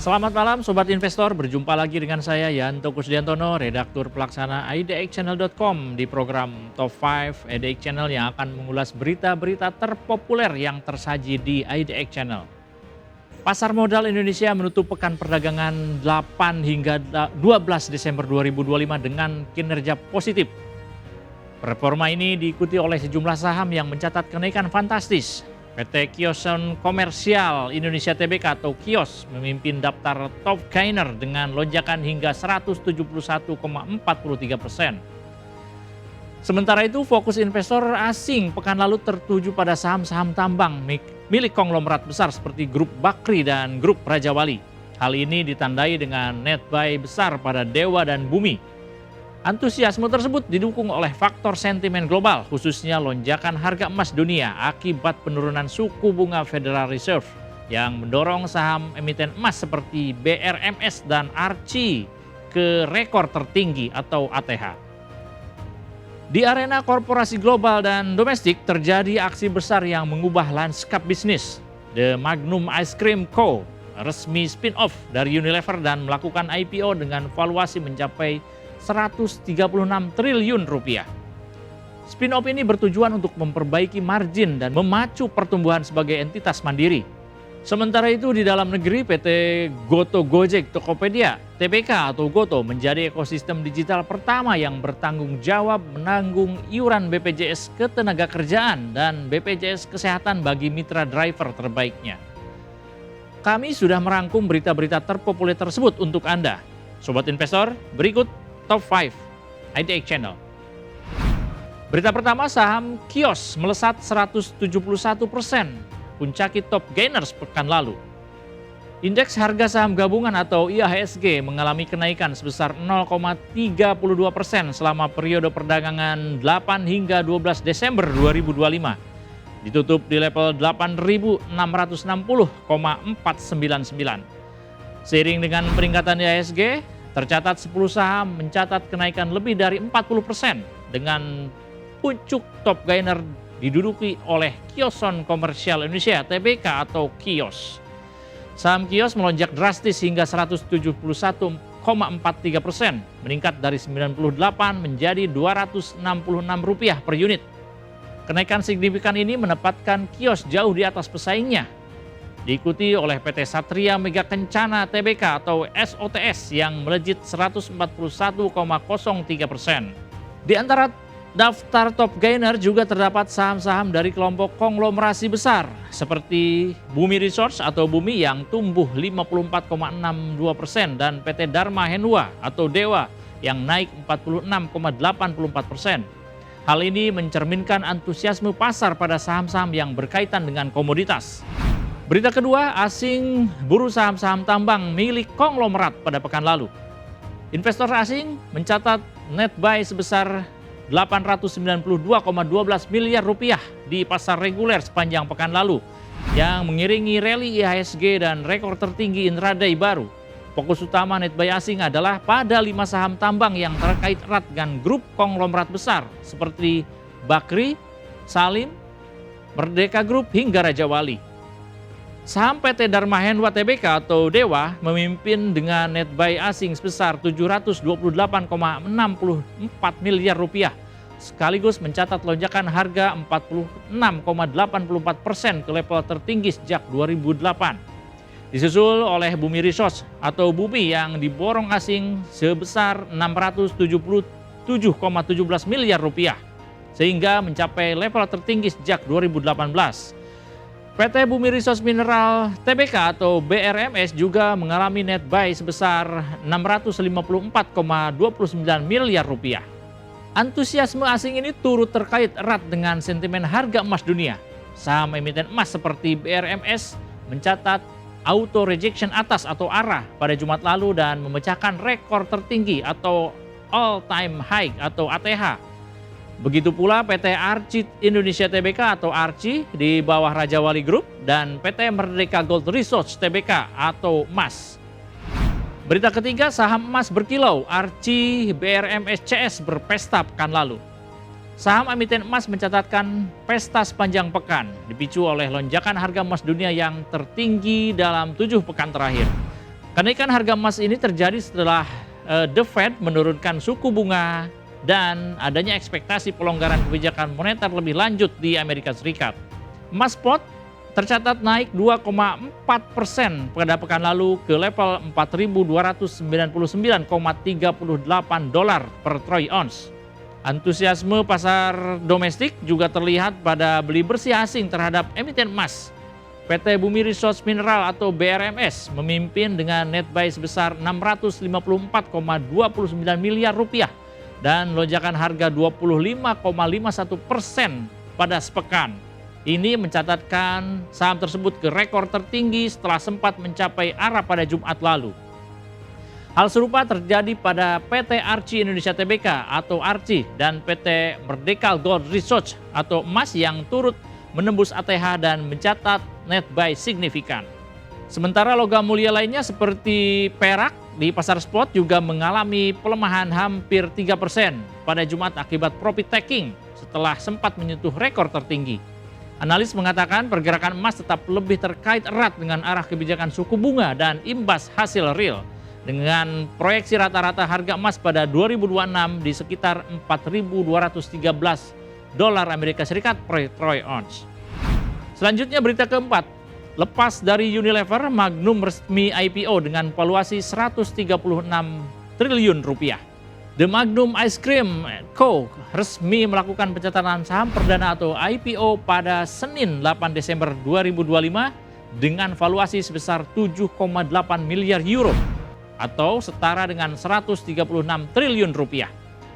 Selamat malam Sobat Investor, berjumpa lagi dengan saya Yanto Kusdiantono, redaktur pelaksana idxchannel.com di program Top 5 IDX Channel yang akan mengulas berita-berita terpopuler yang tersaji di IDX Channel. Pasar modal Indonesia menutup pekan perdagangan 8 hingga 12 Desember 2025 dengan kinerja positif. Performa ini diikuti oleh sejumlah saham yang mencatat kenaikan fantastis. PT Kioson Komersial Indonesia Tbk atau Kios memimpin daftar top gainer dengan lonjakan hingga 171,43%. Sementara itu fokus investor asing pekan lalu tertuju pada saham-saham tambang milik konglomerat besar seperti Grup Bakri dan Grup Raja Wali. Hal ini ditandai dengan net buy besar pada Dewa dan Bumi. Antusiasme tersebut didukung oleh faktor sentimen global, khususnya lonjakan harga emas dunia akibat penurunan suku bunga Federal Reserve yang mendorong saham emiten emas seperti BRMS dan ARCI ke rekor tertinggi atau ATH. Di arena korporasi global dan domestik terjadi aksi besar yang mengubah lanskap bisnis. The Magnum Ice Cream Co. resmi spin-off dari Unilever dan melakukan IPO dengan valuasi mencapai 136 triliun rupiah. Spin-off ini bertujuan untuk memperbaiki margin dan memacu pertumbuhan sebagai entitas mandiri. Sementara itu di dalam negeri PT Goto Gojek Tokopedia Tbk atau Goto menjadi ekosistem digital pertama yang bertanggung jawab menanggung iuran BPJS Ketenagakerjaan dan BPJS Kesehatan bagi mitra driver terbaiknya. Kami sudah merangkum berita-berita terpopuler tersebut untuk Anda. Sobat investor, berikut Top 5 IDX Channel. Berita pertama, saham Kios melesat 171%, puncaki top gainers pekan lalu. Indeks harga saham gabungan atau IHSG mengalami kenaikan sebesar 0,32% selama periode perdagangan 8 hingga 12 Desember 2025. Ditutup di level 8.660,499. Seiring dengan peningkatan IHSG, tercatat 10 saham mencatat kenaikan lebih dari 40% dengan puncak top gainer diduduki oleh Kioson Komersial Indonesia Tbk atau Kios. Saham Kios melonjak drastis hingga 171,43%, meningkat dari 98 menjadi Rp266 per unit. Kenaikan signifikan ini menempatkan Kios jauh di atas pesaingnya, diikuti oleh PT Satria Mega Kencana Tbk atau SOTS yang melejit 141,03%. Di antara daftar top gainer juga terdapat saham-saham dari kelompok konglomerasi besar seperti Bumi Resource atau Bumi yang tumbuh 54,62% dan PT Dharma Henwa atau Dewa yang naik 46,84%. Hal ini mencerminkan antusiasme pasar pada saham-saham yang berkaitan dengan komoditas. Berita kedua, asing buru saham-saham tambang milik konglomerat pada pekan lalu. Investor asing mencatat net buy sebesar 892,12 miliar rupiah di pasar reguler sepanjang pekan lalu yang mengiringi rally IHSG dan rekor tertinggi intraday baru. Fokus utama net buy asing adalah pada 5 saham tambang yang terkait erat dengan grup konglomerat besar seperti Bakri, Salim, Merdeka Group hingga Raja Wali. Saham PT Dharma Henwa Tbk atau Dewa memimpin dengan net buy asing sebesar 728,64 miliar rupiah, sekaligus mencatat lonjakan harga 46,84% ke level tertinggi sejak 2008. Disusul oleh Bumi Resource atau Bumi yang diborong asing sebesar 677,17 miliar rupiah, sehingga mencapai level tertinggi sejak 2018. PT Bumi Resource Mineral Tbk atau BRMS juga mengalami net buy sebesar 654,29 miliar rupiah. Antusiasme asing ini turut terkait erat dengan sentimen harga emas dunia. Saham emiten emas seperti BRMS mencatat auto rejection atas atau ARA pada Jumat lalu dan memecahkan rekor tertinggi atau all time high atau ATH. Begitu pula PT ARCI Indonesia Tbk atau ARCI di bawah Raja Wali Group dan PT Merdeka Gold Resource Tbk atau MAS. Berita ketiga, saham emas berkilau ARCI BRMSCS berpesta pekan lalu. Saham emiten emas mencatatkan pesta sepanjang pekan, dipicu oleh lonjakan harga emas dunia yang tertinggi dalam 7 pekan terakhir. Kenaikan harga emas ini terjadi setelah The Fed menurunkan suku bunga dan adanya ekspektasi pelonggaran kebijakan moneter lebih lanjut di Amerika Serikat. Emas spot tercatat naik 2,4% pada pekan lalu ke level 4.299,38 dolar per troy ounce. Antusiasme pasar domestik juga terlihat pada beli bersih asing terhadap emiten emas. PT Bumi Resource Mineral atau BRMS memimpin dengan net buy sebesar 654,29 miliar rupiah dan lonjakan harga 25,51% pada sepekan. Ini mencatatkan saham tersebut ke rekor tertinggi setelah sempat mencapai arah pada Jumat lalu. Hal serupa terjadi pada PT Arci Indonesia Tbk atau Arci dan PT Merdeka Gold Research atau emas yang turut menembus ATH dan mencatat net buy signifikan. Sementara logam mulia lainnya seperti perak di pasar spot juga mengalami pelemahan hampir 3% pada Jumat akibat profit taking setelah sempat menyentuh rekor tertinggi. Analis mengatakan pergerakan emas tetap lebih terkait erat dengan arah kebijakan suku bunga dan imbas hasil real, dengan proyeksi rata-rata harga emas pada 2026 di sekitar 4.213 dolar Amerika Serikat per troy ounce. Selanjutnya berita keempat, lepas dari Unilever, Magnum resmi IPO dengan valuasi 136 triliun rupiah. The Magnum Ice Cream Co. resmi melakukan pencatatan saham perdana atau IPO pada Senin 8 Desember 2025 dengan valuasi sebesar 7,8 miliar euro atau setara dengan 136 triliun rupiah.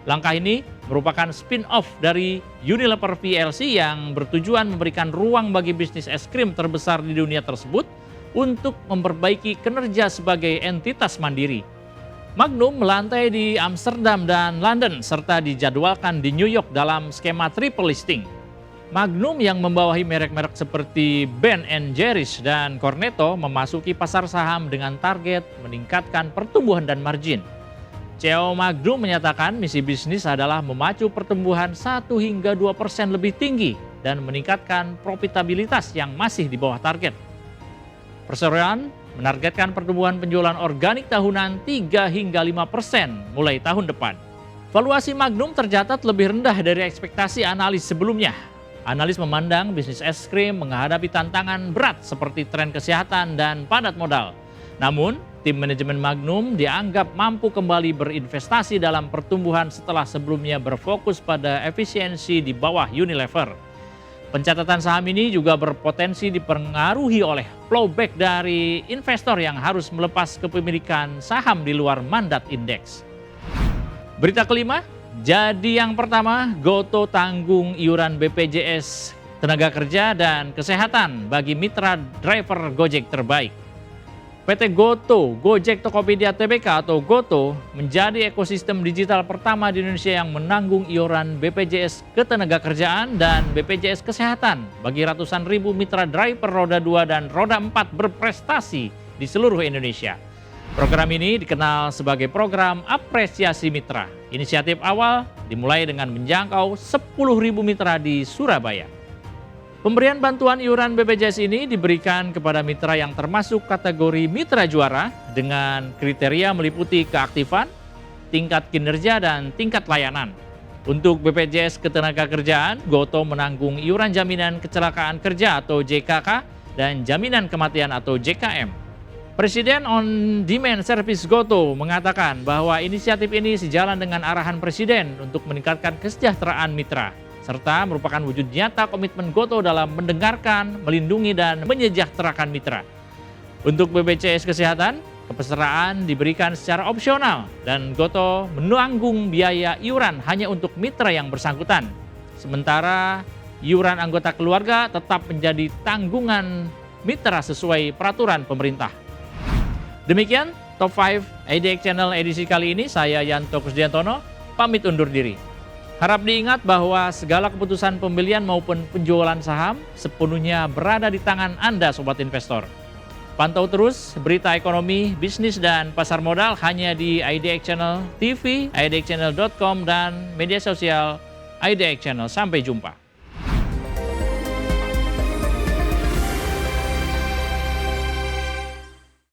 Langkah ini merupakan spin-off dari Unilever PLC yang bertujuan memberikan ruang bagi bisnis es krim terbesar di dunia tersebut untuk memperbaiki kinerja sebagai entitas mandiri. Magnum melantai di Amsterdam dan London serta dijadwalkan di New York dalam skema triple listing. Magnum yang membawahi merek-merek seperti Ben & Jerry's dan Cornetto memasuki pasar saham dengan target meningkatkan pertumbuhan dan margin. CEO Magnum menyatakan misi bisnis adalah memacu pertumbuhan 1 hingga 2% lebih tinggi dan meningkatkan profitabilitas yang masih di bawah target. Perseroan menargetkan pertumbuhan penjualan organik tahunan 3 hingga 5% mulai tahun depan. Valuasi Magnum tercatat lebih rendah dari ekspektasi analis sebelumnya. Analis memandang bisnis es krim menghadapi tantangan berat seperti tren kesehatan dan padat modal. Namun, tim manajemen Magnum dianggap mampu kembali berinvestasi dalam pertumbuhan setelah sebelumnya berfokus pada efisiensi di bawah Unilever. Pencatatan saham ini juga berpotensi dipengaruhi oleh flowback dari investor yang harus melepas kepemilikan saham di luar mandat indeks. Berita kelima, jadi yang pertama, Gotoh tanggung iuran BPJS Tenaga Kerja dan Kesehatan bagi mitra driver Gojek terbaik. PT Gotoh, Gojek Tokopedia Tbk atau Gotoh, menjadi ekosistem digital pertama di Indonesia yang menanggung iuran BPJS Ketenagakerjaan dan BPJS Kesehatan bagi ratusan ribu mitra driver roda 2 dan roda 4 berprestasi di seluruh Indonesia. Program ini dikenal sebagai program apresiasi mitra. Inisiatif awal dimulai dengan menjangkau 10.000 mitra di Surabaya. Pemberian bantuan iuran BPJS ini diberikan kepada mitra yang termasuk kategori mitra juara dengan kriteria meliputi keaktifan, tingkat kinerja, dan tingkat layanan. Untuk BPJS Ketenagakerjaan, Gotoh menanggung iuran jaminan kecelakaan kerja atau JKK dan jaminan kematian atau JKM. Presiden On Demand Service Gotoh mengatakan bahwa inisiatif ini sejalan dengan arahan Presiden untuk meningkatkan kesejahteraan mitra, serta merupakan wujud nyata komitmen Gotoh dalam mendengarkan, melindungi, dan menyejahterakan mitra. Untuk BPJS Kesehatan, kepesertaan diberikan secara opsional dan Gotoh menanggung biaya iuran hanya untuk mitra yang bersangkutan. Sementara iuran anggota keluarga tetap menjadi tanggungan mitra sesuai peraturan pemerintah. Demikian Top 5 IDX Channel edisi kali ini. Saya Yanto Kusdiantono, pamit undur diri. Harap diingat bahwa segala keputusan pembelian maupun penjualan saham sepenuhnya berada di tangan Anda, Sobat Investor. Pantau terus berita ekonomi, bisnis, dan pasar modal hanya di IDX Channel TV, idxchannel.com, dan media sosial IDX Channel. Sampai jumpa.